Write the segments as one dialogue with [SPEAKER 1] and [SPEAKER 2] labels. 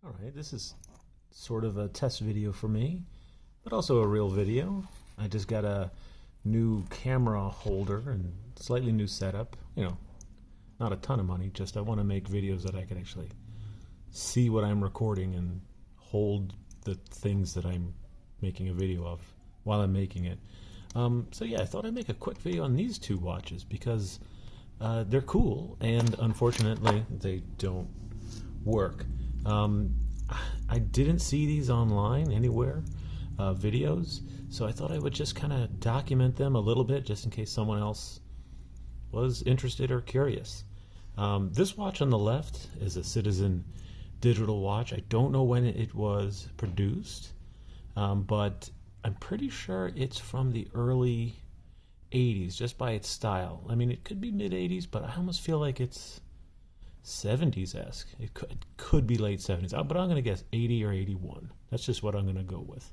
[SPEAKER 1] All right, this is sort of a test video for me, but also a real video. I just got a new camera holder and slightly new setup. Not a ton of money, just I want to make videos that I can actually see what I'm recording and hold the things that I'm making a video of while I'm making it. So yeah, I thought I'd make a quick video on these two watches because they're cool and unfortunately they don't work. I didn't see these online anywhere, videos, so I thought I would just kind of document them a little bit just in case someone else was interested or curious. This watch on the left is a Citizen digital watch. I don't know when it was produced, but I'm pretty sure it's from the early 80s just by its style. I mean, it could be mid 80s, but I almost feel like it's 70s-esque. It could be late 70s, but I'm going to guess 80 or 81. That's just what I'm going to go with.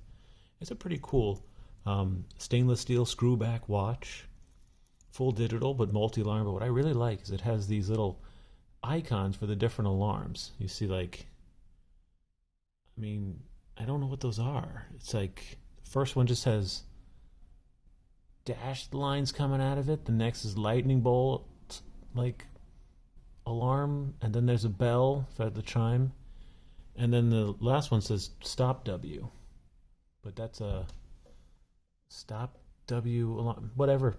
[SPEAKER 1] It's a pretty cool stainless steel screwback watch. Full digital, but multi-alarm. But what I really like is it has these little icons for the different alarms. You see, like, I don't know what those are. It's like, the first one just has dashed lines coming out of it. The next is lightning bolt, like, alarm. And then there's a bell for the chime. And then the last one says stop W. But that's a stop W alarm, whatever.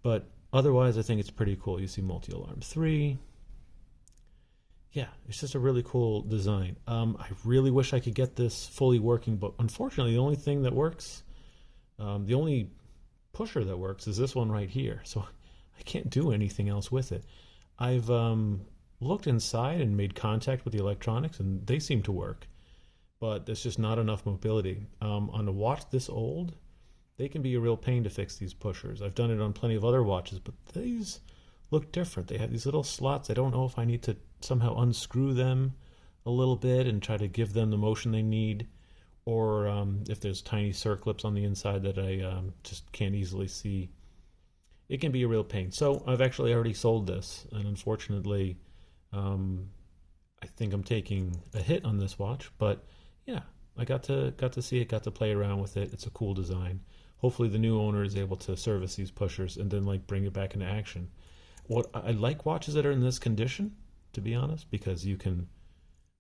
[SPEAKER 1] But otherwise, I think it's pretty cool. You see multi-alarm 3. Yeah, it's just a really cool design. I really wish I could get this fully working, but unfortunately, the only thing that works, the only pusher that works is this one right here. So I can't do anything else with it. I've looked inside and made contact with the electronics, and they seem to work. But there's just not enough mobility. On a watch this old, they can be a real pain to fix these pushers. I've done it on plenty of other watches, but these look different. They have these little slots. I don't know if I need to somehow unscrew them a little bit and try to give them the motion they need, or if there's tiny circlips on the inside that I just can't easily see. It can be a real pain. So I've actually already sold this, and unfortunately, I think I'm taking a hit on this watch. But yeah, I got to see it, got to play around with it. It's a cool design. Hopefully the new owner is able to service these pushers and then bring it back into action. What I like watches that are in this condition, to be honest, because you can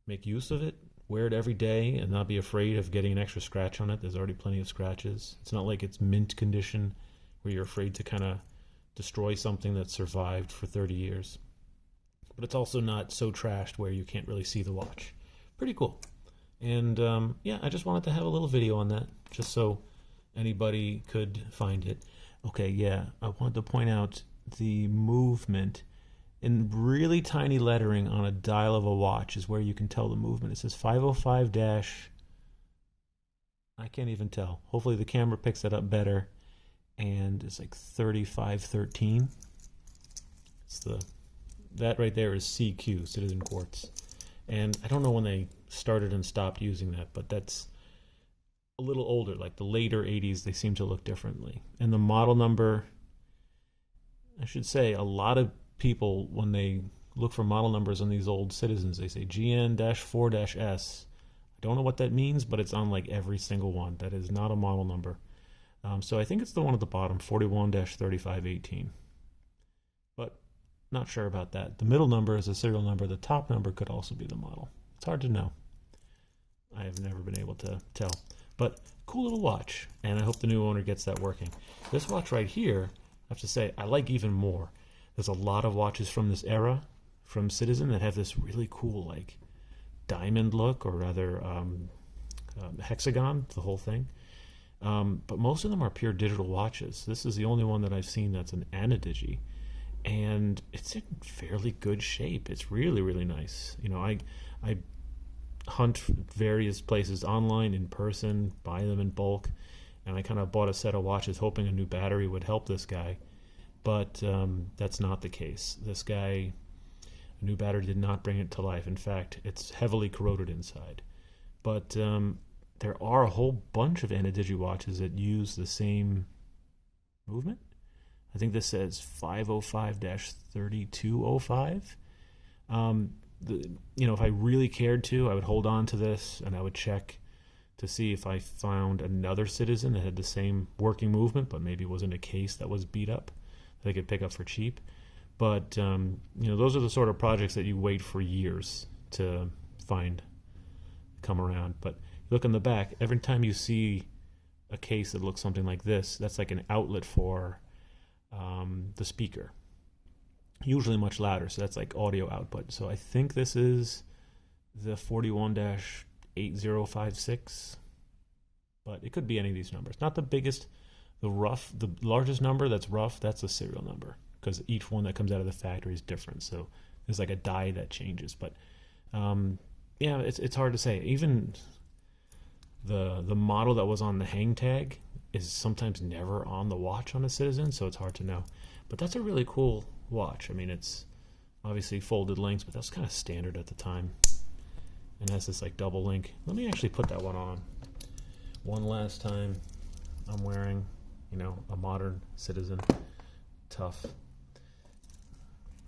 [SPEAKER 1] make use of it, wear it every day, and not be afraid of getting an extra scratch on it. There's already plenty of scratches. It's not like it's mint condition where you're afraid to kind of destroy something that survived for 30 years. But it's also not so trashed where you can't really see the watch. Pretty cool. And yeah, I just wanted to have a little video on that, just so anybody could find it. Okay, yeah, I wanted to point out the movement in really tiny lettering on a dial of a watch is where you can tell the movement. It says 505 dash. I can't even tell. Hopefully the camera picks that up better. And it's like 3513. That right there is CQ, Citizen Quartz. And I don't know when they started and stopped using that, but that's a little older, like the later 80s, they seem to look differently. And the model number, I should say, a lot of people, when they look for model numbers on these old Citizens, they say GN-4-S. I don't know what that means, but it's on like every single one. That is not a model number. So I think it's the one at the bottom, 41-3518. But not sure about that. The middle number is a serial number. The top number could also be the model. It's hard to know. I have never been able to tell. But cool little watch, and I hope the new owner gets that working. This watch right here, I have to say, I like even more. There's a lot of watches from this era, from Citizen, that have this really cool, like, diamond look, or rather hexagon, the whole thing. But most of them are pure digital watches. This is the only one that I've seen that's an AnaDigi, and it's in fairly good shape. It's really, really nice. I hunt various places online, in person, buy them in bulk, and I kind of bought a set of watches hoping a new battery would help this guy, but that's not the case. This guy, a new battery did not bring it to life. In fact, it's heavily corroded inside. But there are a whole bunch of AnaDigi watches that use the same movement. I think this says 505-3205. if I really cared to, I would hold on to this and I would check to see if I found another Citizen that had the same working movement, but maybe was in a case that was beat up that I could pick up for cheap. But those are the sort of projects that you wait for years to find come around. But look in the back, every time you see a case that looks something like this, that's like an outlet for the speaker, usually much louder, so that's like audio output. So I think this is the 41-8056, but it could be any of these numbers. Not the biggest, the largest number that's rough, that's a serial number, because each one that comes out of the factory is different. So there's like a die that changes. But it's hard to say. Even the model that was on the hang tag is sometimes never on the watch on a Citizen, so it's hard to know. But that's a really cool watch. I mean, it's obviously folded links, but that's kind of standard at the time. And has this like double link. Let me actually put that one on one last time. I'm wearing, a modern Citizen. Tough.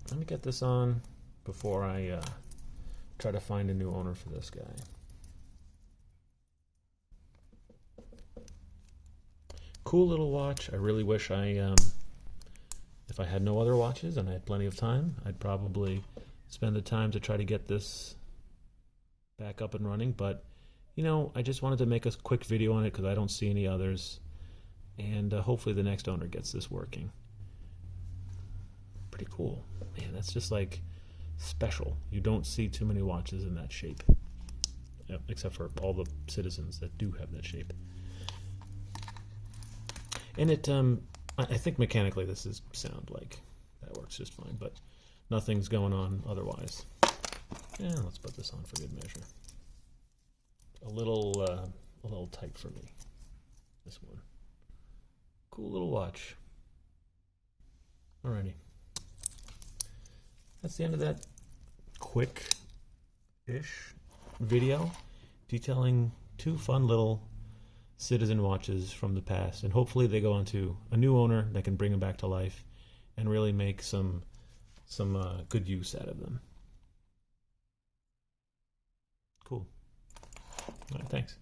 [SPEAKER 1] Let me get this on before I try to find a new owner for this guy. Cool little watch. I really wish if I had no other watches and I had plenty of time, I'd probably spend the time to try to get this back up and running. But, I just wanted to make a quick video on it because I don't see any others. And hopefully the next owner gets this working. Pretty cool. Man, that's just like special. You don't see too many watches in that shape. Yep, except for all the Citizens that do have that shape. And it, I think mechanically this is sound like that works just fine, but nothing's going on otherwise. Yeah, let's put this on for good measure. A little tight for me, this one. Cool little watch. Alrighty. That's the end of that quick-ish video detailing two fun little Citizen watches from the past, and hopefully they go on to a new owner that can bring them back to life and really make some good use out of them. Cool. All right, thanks.